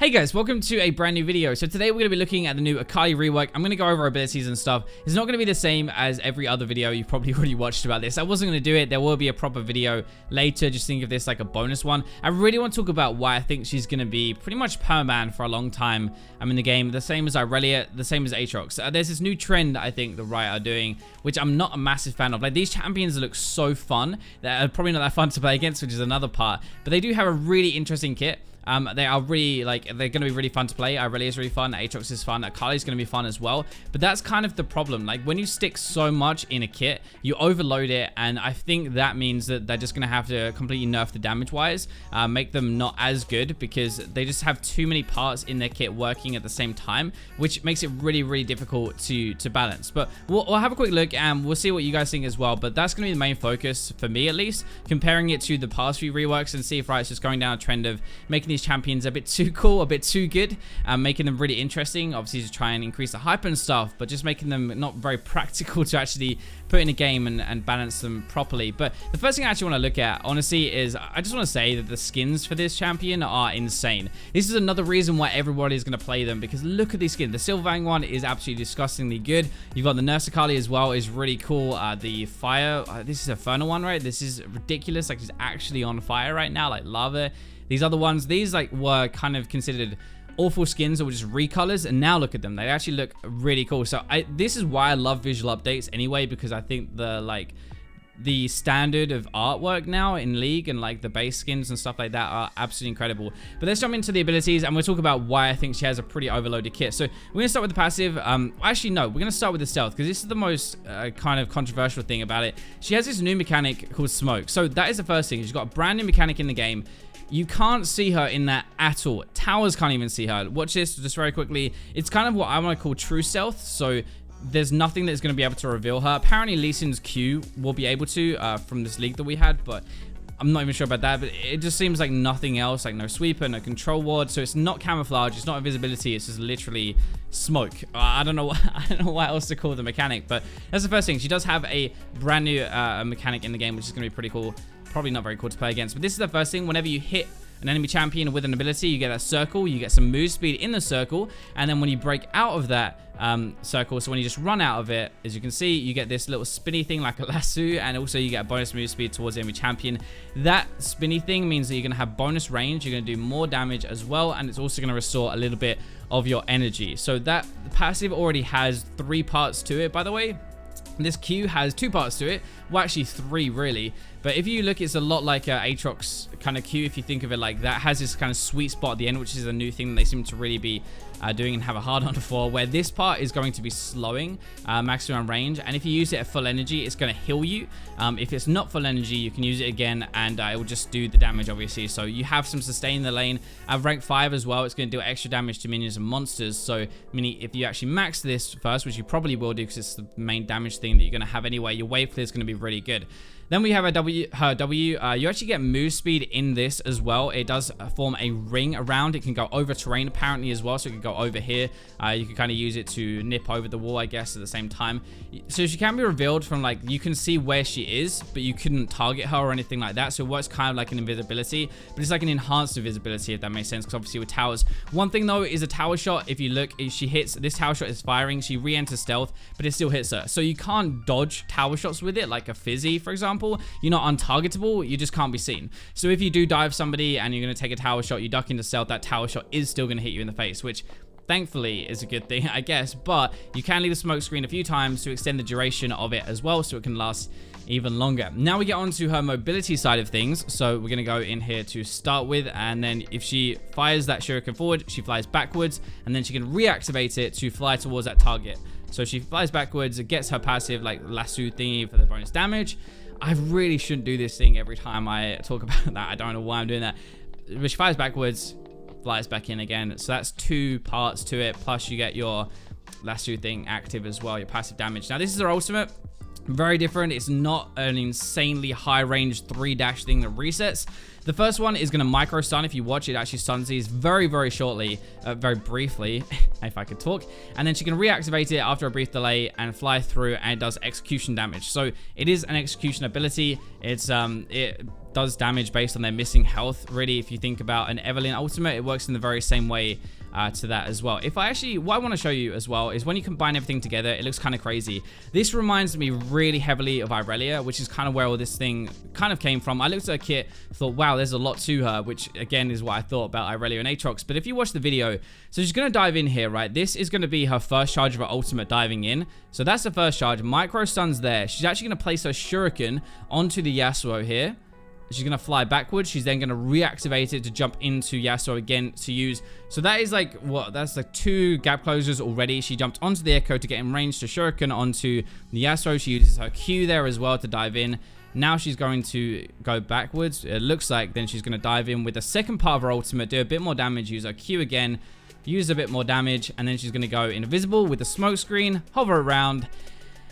Hey guys, welcome to a brand new video. So today we're going to be looking at the new Akali rework. I'm going to go over abilities and stuff. It's not going to be the same as every other video you've probably already watched about this. I wasn't going to do it. There will be a proper video later. Just think of this like a bonus one. I really want to talk about why I think she's going to be pretty much permaban for a long time. I'm in the game, the same as Irelia, the same as Aatrox. There's this new trend I think the Riot are doing, which I'm not a massive fan of. Like, these champions look so fun. They're probably not that fun to play against, which is another part. But they do have a really interesting kit. They are really, like, they're going to be really fun to play. Irelia is really fun. Aatrox is fun. Akali is going to be fun as well. But that's kind of the problem. Like, when you stick so much in a kit, you overload it. And I think that means that they're just going to have to completely nerf the damage-wise. Make them not as good because they just have too many parts in their kit working at the same time, which makes it really, really difficult to balance. But we'll have a quick look and we'll see what you guys think as well. But that's going to be the main focus for me, at least, comparing it to the past few reworks and see if Riot's just going down a trend of making these champions a bit too cool, a bit too good, making them really interesting, obviously to try and increase the hype and stuff, but just making them not very practical to actually put in a game and balance them properly. But the first thing I actually want to look at, honestly, is I just want to say that the skins for this champion are insane. This is another reason why everybody is going to play them, because look at these skins. The Silverang one is absolutely disgustingly good. You've got the Nurse Akali as well, is really cool. The fire, this is a Infernal one, right? This is ridiculous. Like, she's actually on fire right now, like lava. These other ones, these like were kind of considered awful skins or just recolors, and now look at them. They actually look really cool. So this is why I love visual updates anyway, because I think the standard of artwork now in League and like the base skins and stuff like that are absolutely incredible. But let's jump into the abilities and we'll talk about why I think she has a pretty overloaded kit. So we're going to start with the passive. Actually, no, we're going to start with the stealth, because this is the most kind of controversial thing about it. She has this new mechanic called smoke. So that is the first thing. She's got a brand new mechanic in the game. You can't see her in that at all. Towers can't even see her. Watch this just very quickly. It's kind of what I want to call true stealth. So there's nothing that's going to be able to reveal her. Apparently Lee Sin's Q will be able to from this league that we had, but I'm not even sure about that. But it just seems like nothing else, like no sweeper, no control ward. So it's not camouflage, it's not invisibility, it's just literally smoke. I don't know what else to call the mechanic, but that's the first thing. She does have a brand new mechanic in the game, which is going to be pretty cool. Probably not very cool to play against, but this is the first thing. Whenever you hit an enemy champion with an ability, you get a circle, you get some move speed in the circle, and then when you break out of that circle, so when you just run out of it, as you can see, you get this little spinny thing like a lasso, and also you get a bonus move speed towards the enemy champion. That spinny thing means that you're going to have bonus range, you're going to do more damage as well, and it's also going to restore a little bit of your energy. So that passive already has 3 parts to it, by the way. This Q has 2 parts to it. Well, actually 3 really. But if you look, it's a lot like Aatrox kind of Q, if you think of it like that. Has this kind of sweet spot at the end, which is a new thing that they seem to really be doing and have a hard on for, where this part is going to be slowing maximum range, and if you use it at full energy, it's going to heal you. If it's not full energy, you can use it again and it will just do the damage, obviously. So you have some sustain in the lane. At rank 5 as well, it's going to do extra damage to minions and monsters. So meaning if you actually max this first, which you probably will do because it's the main damage thing that you're going to have anyway, your wave clear is going to be really good. Then we have her W. You actually get move speed in this as well. It does form a ring around. It can go over terrain apparently as well, so it can go over here. You can kind of use it to nip over the wall, I guess, at the same time. So she can be revealed from, like, you can see where she is, but you couldn't target her or anything like that. So it works kind of like an invisibility, but it's like an enhanced invisibility, if that makes sense, because obviously with towers. One thing though is a tower shot. If you look, if she hits, this tower shot is firing, she re-enters stealth, but it still hits her. So you can't dodge tower shots with it, like a Fizzy, for example. You're not untargetable, you just can't be seen. So if you do dive somebody and you're going to take a tower shot, you duck into stealth, that tower shot is still going to hit you in the face, which thankfully is a good thing, I guess. But you can leave the smoke screen a few times to extend the duration of it as well, so it can last even longer. Now we get on to her mobility side of things. So we're going to go in here to start with, and then if she fires that shuriken forward, she flies backwards, and then she can reactivate it to fly towards that target. So she flies backwards, it gets her passive like lasso thingy for the bonus damage. I really shouldn't do this thing every time I talk about that. I don't know why I'm doing that. But she flies backwards, flies back in again. So that's 2 parts to it. Plus you get your lasso thing active as well, your passive damage. Now this is her ultimate. Very different. It's not an insanely high range 3 dash thing that resets. The first one is going to micro stun. If you watch it, actually stuns these very, very shortly, very briefly, if I could talk. And then she can reactivate it after a brief delay and fly through, and it does execution damage. So it is an execution ability. It does damage based on their missing health. Really, if you think about an Evelynn ultimate, it works in the very same way to that as well. What I want to show you as well is when you combine everything together, it looks kind of crazy. This reminds me really heavily of Irelia, which is kind of where all this thing kind of came from. I looked at her kit, thought, wow, there's a lot to her, which again is what I thought about Irelia and Aatrox. But if you watch the video, so she's going to dive in here, right? This is going to be her first charge of her ultimate diving in. So that's the first charge. Micro stuns there. She's actually going to place her shuriken onto the Yasuo here. She's going to fly backwards. She's then going to reactivate it to jump into Yasuo again to use. So that is like, what? That's like 2 gap closers already. She jumped onto the Echo to get in range to shuriken onto the Yasuo. She uses her Q there as well to dive in. Now she's going to go backwards. It looks like then she's going to dive in with the second part of her ultimate, do a bit more damage, use her Q again, use a bit more damage, and then she's going to go invisible with the smoke screen, hover around.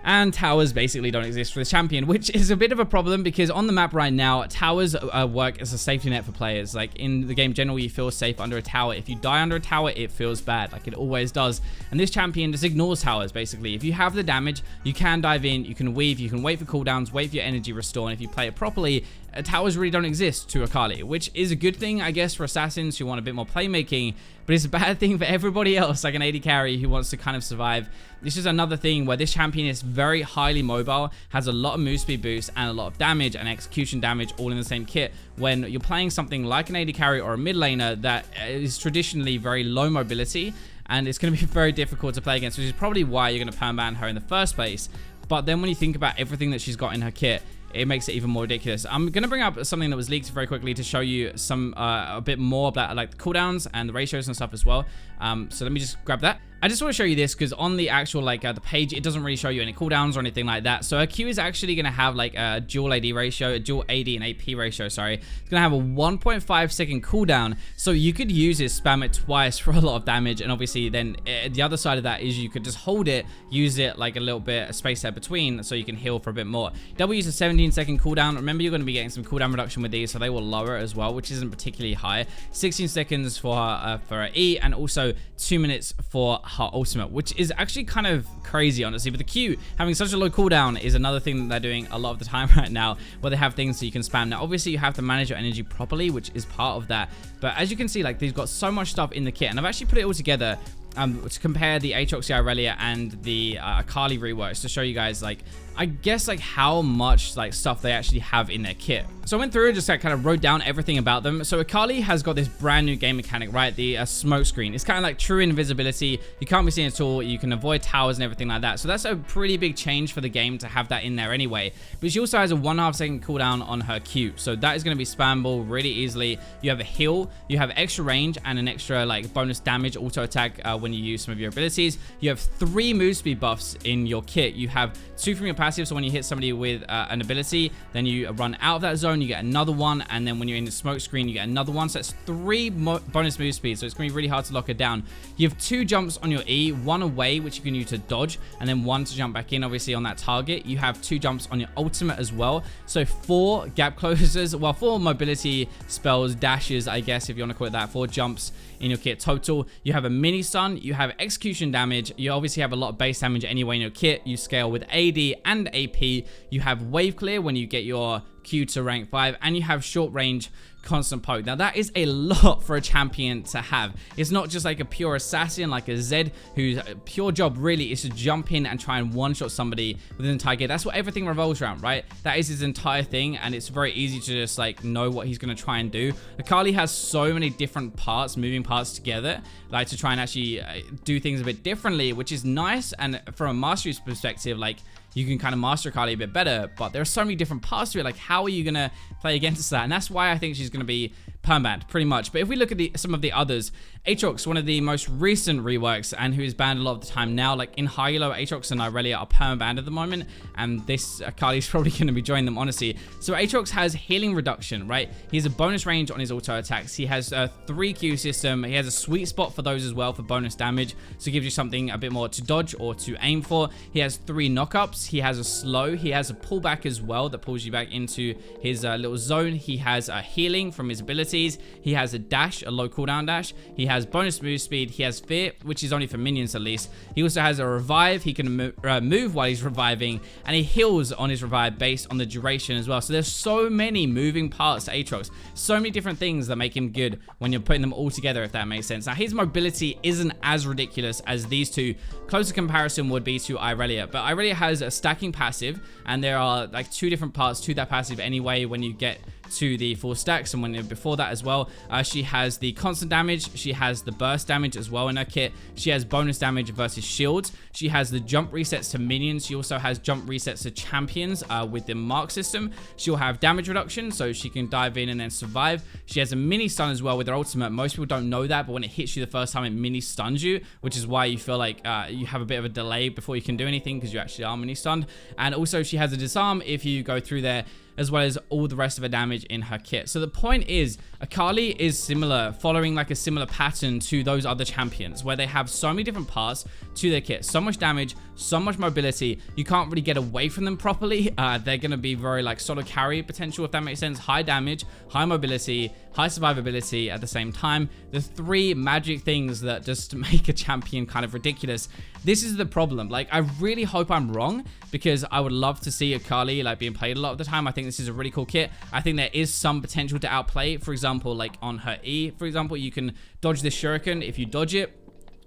And towers basically don't exist for this champion, which is a bit of a problem because on the map right now, towers work as a safety net for players. Like in the game generally, you feel safe under a tower. If you die under a tower, it feels bad, like it always does. And this champion just ignores towers, basically. If you have the damage, you can dive in, you can weave, you can wait for cooldowns, wait for your energy restore, and if you play it properly, towers really don't exist to Akali, which is a good thing, I guess, for assassins who want a bit more playmaking, but it's a bad thing for everybody else, like an AD carry who wants to kind of survive. This is another thing where this champion is very highly mobile, has a lot of move speed boost and a lot of damage and execution damage all in the same kit. When you're playing something like an AD carry or a mid laner that is traditionally very low mobility, and it's going to be very difficult to play against, which is probably why you're going to permaban her in the first place. But then when you think about everything that she's got in her kit, it makes it even more ridiculous. I'm going to bring up something that was leaked very quickly to show you some a bit more about like the cooldowns and the ratios and stuff as well. So let me just grab that. I just want to show you this because on the actual like the page, it doesn't really show you any cooldowns or anything like that. So her Q is actually going to have like a dual AD ratio, a dual AD and AP ratio, sorry. It's going to have a 1.5 second cooldown. So you could use it, spam it twice for a lot of damage. And obviously then the other side of that is you could just hold it, use it like a little bit of space there between so you can heal for a bit more. Double use a 17-second cooldown. Remember, you're going to be getting some cooldown reduction with these, so they will lower as well, which isn't particularly high. 16 seconds for her E, and also 2 minutes for her ultimate, which is actually kind of crazy, honestly. But the Q having such a low cooldown is another thing that they're doing a lot of the time right now, where they have things that you can spam. Now, obviously, you have to manage your energy properly, which is part of that. But as you can see, like, they've got so much stuff in the kit, and I've actually put it all together to compare the Aatrox, Irelia, and the Akali reworks to show you guys, like, I guess, like, how much, like, stuff they actually have in their kit. So I went through and just, like, kind of wrote down everything about them. So Akali has got this brand new game mechanic, right? The smoke screen. It's kind of like true invisibility. You can't be seen at all. You can avoid towers and everything like that. So that's a pretty big change for the game to have that in there anyway. But she also has a 1.5 second cooldown on her Q. So that is going to be spammable really easily. You have a heal. You have extra range and an extra, like, bonus damage auto attack when you use some of your abilities. You have 3 move speed buffs in your kit. You have 2 from your passive, so when you hit somebody with an ability, then you run out of that zone, you get another one, and then when you're in the smoke screen, you get another one. So that's 3 bonus move speed, so it's going to be really hard to lock it down. You have 2 jumps on your E, 1 away, which you can use to dodge, and then 1 to jump back in, obviously, on that target. You have 2 jumps on your ultimate as well, so 4 gap closers, well, 4 mobility spells, dashes, I guess, if you want to call it that, 4 jumps in your kit total. You have a mini stun, you have execution damage, you obviously have a lot of base damage anyway in your kit. You scale with AD and AP. You have wave clear when you get your Q to rank 5, and you have short range constant poke. Now that is a lot for a champion to have. It's not just like a pure assassin like a Zed, whose pure job really is to jump in and try and one-shot somebody with an entire gear. That's what everything revolves around, right? That is his entire thing, and it's very easy to just like know what he's going to try and do. Akali has so many different parts, moving parts together, like to try and actually do things a bit differently, which is nice. And from a mastery perspective, like, you can kind of master Akali a bit better, but there are so many different parts to it. Like, how are you going to play against that? And that's why I think she's going to be permabanned, pretty much. But if we look at some of the others, Aatrox, one of the most recent reworks, and who is banned a lot of the time now, like in high elo, Aatrox and Irelia are permabanned at the moment, and this Akali is probably going to be joining them, honestly. So Aatrox has healing reduction, right? He has a bonus range on his auto attacks. He has a 3Q system. He has a sweet spot for those as well for bonus damage, so it gives you something a bit more to dodge or to aim for. He has 3 knockups. He has a slow. He has a pullback as well that pulls you back into his little zone. He has a healing from his abilities. He has a dash, a low cooldown dash. He has bonus move speed. He has fear, which is only for minions at least. He also has a revive. He can move while he's reviving, and he heals on his revive based on the duration as well. So there's so many moving parts to Aatrox, so many different things that make him good when you're putting them all together, if that makes sense. Now his mobility isn't as ridiculous as these two. Closer comparison would be to Irelia, but Irelia has a stacking passive, and there are like 2 different parts to that passive anyway when you get to the full stacks, and when before that as well. She has the constant damage, she has the burst damage as well in her kit, she has bonus damage versus shields, she has the jump resets to minions, she also has jump resets to champions with the mark system. She'll have damage reduction, so she can dive in and then survive. She has a mini stun as well with her ultimate. Most people don't know that, but when it hits you the first time, it mini stuns you, which is why you feel like you have a bit of a delay before you can do anything, because you actually are mini stunned. And also she has a disarm if you go through there, as well as all the rest of her damage in her kit. So the point is, Akali is similar, following like a similar pattern to those other champions, where they have so many different parts to their kit, so much damage, so much mobility, you can't really get away from them properly. They're gonna be very like solo carry potential, if that makes sense. High damage, high mobility, high survivability at the same time. The 3 magic things that just make a champion kind of ridiculous. This is the problem. Like, I really hope I'm wrong, because I would love to see Akali like being played a lot of the time. I think this is a really cool kit. I think there is some potential to outplay. For example, like on her E, for example, you can dodge this shuriken. If you dodge it,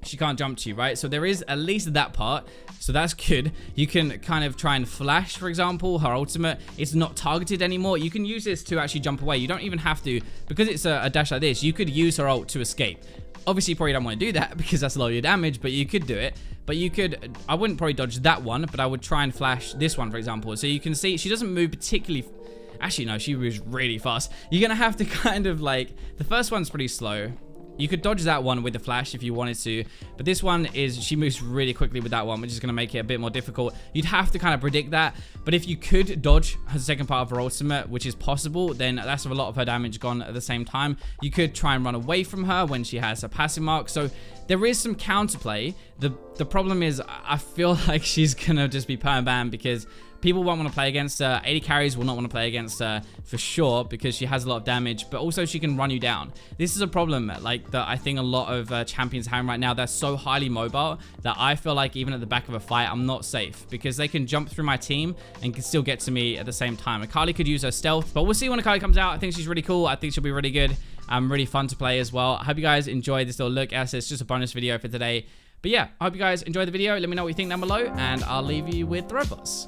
she can't jump to you, right? So there is at least that part, so that's good. You can kind of try and flash, for example, her ultimate. It's not targeted anymore. You can use this to actually jump away. You don't even have to, because it's a dash like this, you could use her ult to escape. Obviously, you probably don't want to do that because that's low your damage, but you could do it. But you could, I wouldn't probably dodge that one, but I would try and flash this one, for example. So you can see she doesn't move particularly. Actually, no, she moves really fast. You're going to have to kind of like, the first one's pretty slow. You could dodge that one with the flash if you wanted to, but this one is, she moves really quickly with that one, which is going to make it a bit more difficult. You'd have to kind of predict that, but if you could dodge her second part of her ultimate, which is possible, then that's a lot of her damage gone at the same time. You could try and run away from her when she has her passive mark, so there is some counterplay. The problem is, I feel like she's going to just be permaban, because people won't want to play against her. 80 carries will not want to play against her for sure, because she has a lot of damage, but also she can run you down. This is a problem like that I think a lot of champions have right now. They're so highly mobile that I feel like even at the back of a fight, I'm not safe, because they can jump through my team and can still get to me at the same time. Akali could use her stealth, but we'll see when Akali comes out. I think she's really cool. I think she'll be really good. Really fun to play as well. I hope you guys enjoyed this little look. As it's just a bonus video for today. But yeah, I hope you guys enjoyed the video. Let me know what you think down below, and I'll leave you with the robots.